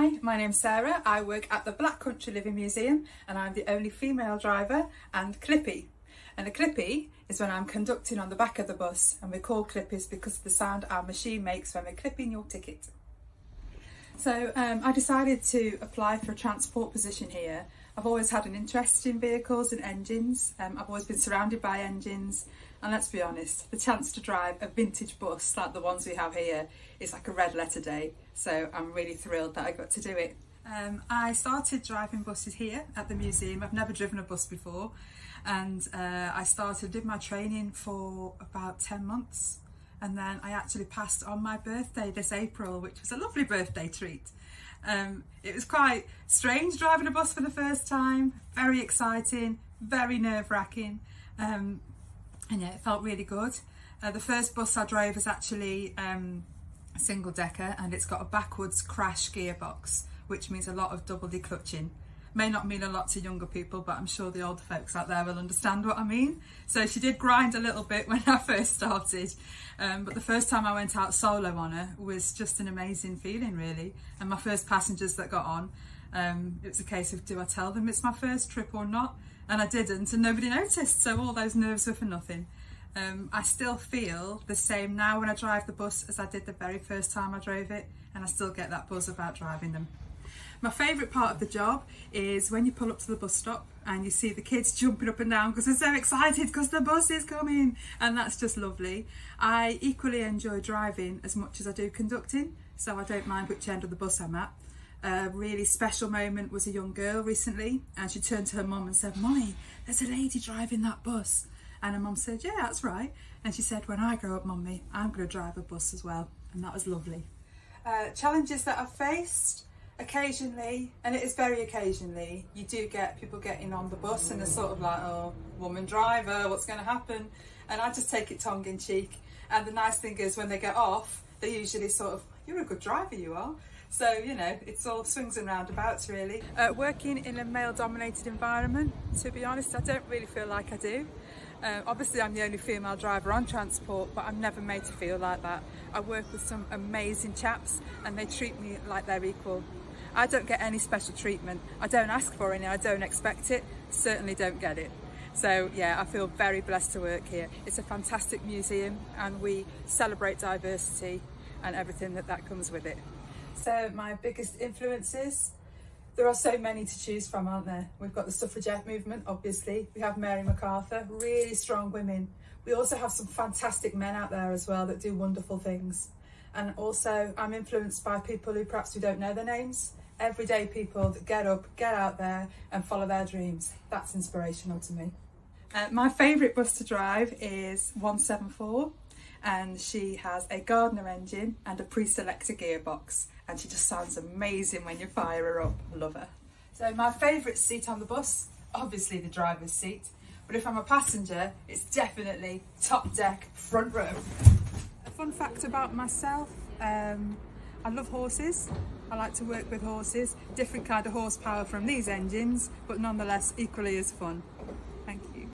Hi, my name's Sarah. I work at the Black Country Living Museum and I'm the only female driver and clippy. And a clippy is when I'm conducting on the back of the bus, and we're called clippies because of the sound our machine makes when we're clipping your ticket. So I decided to apply for a transport position here. I've always had an interest in vehicles and engines. I've always been surrounded by engines, and let's be honest, the chance to drive a vintage bus like the ones we have here is like a red letter day. So I'm really thrilled that I got to do it. I started driving buses here at the museum. I've never driven a bus before, and I did my training for about 10 months, and then I actually passed on my birthday this April, which was a lovely birthday treat. It was quite strange driving a bus for the first time, very exciting, very nerve-wracking, and yeah, it felt really good. The first bus I drove is actually a single decker, and it's got a backwards crash gearbox, which means a lot of double declutching. May not mean a lot to younger people, but I'm sure the older folks out there will understand what I mean. So she did grind a little bit when I first started, but the first time I went out solo on her was just an amazing feeling, really. And my first passengers that got on, it was a case of, do I tell them it's my first trip or not? And I didn't, and nobody noticed, so all those nerves were for nothing. I still feel the same now when I drive the bus as I did the very first time I drove it, and I still get that buzz about driving them. My favourite part of the job is when you pull up to the bus stop and you see the kids jumping up and down because they're so excited because the bus is coming, and that's just lovely. I equally enjoy driving as much as I do conducting, so I don't mind which end of the bus I'm at. A really special moment was a young girl recently, and she turned to her mum and said, "Mummy, there's a lady driving that bus." And her mum said, "Yeah, that's right." And she said, "When I grow up, Mummy, I'm going to drive a bus as well." And that was lovely. Challenges that I've faced, occasionally, and it is very occasionally, you do get people getting on the bus and they're sort of like, "Oh, woman driver, what's going to happen?" And I just take it tongue in cheek. And the nice thing is when they get off, they usually sort of, "You're a good driver, you are." So, you know, it's all swings and roundabouts, really. Working in a male-dominated environment, to be honest, I don't really feel like I do. Obviously, I'm the only female driver on transport, but I'm never made to feel like that. I work with some amazing chaps and they treat me like they're equal. I don't get any special treatment. I don't ask for any, I don't expect it, certainly don't get it. So yeah, I feel very blessed to work here. It's a fantastic museum and we celebrate diversity and everything that comes with it. So my biggest influences, there are so many to choose from, aren't there? We've got the suffragette movement, obviously. We have Mary MacArthur, really strong women. We also have some fantastic men out there as well that do wonderful things. And also I'm influenced by people who perhaps we don't know their names. Everyday people that get up, get out there and follow their dreams. That's inspirational to me. My favourite bus to drive is 174. And she has a Gardner engine and a pre-selector gearbox, and she just sounds amazing when you fire her up. I love her. So my favourite seat on the bus, obviously the driver's seat, but if I'm a passenger, it's definitely top deck, front row. A fun fact about myself, I love horses. I like to work with horses, different kind of horsepower from these engines, but nonetheless equally as fun.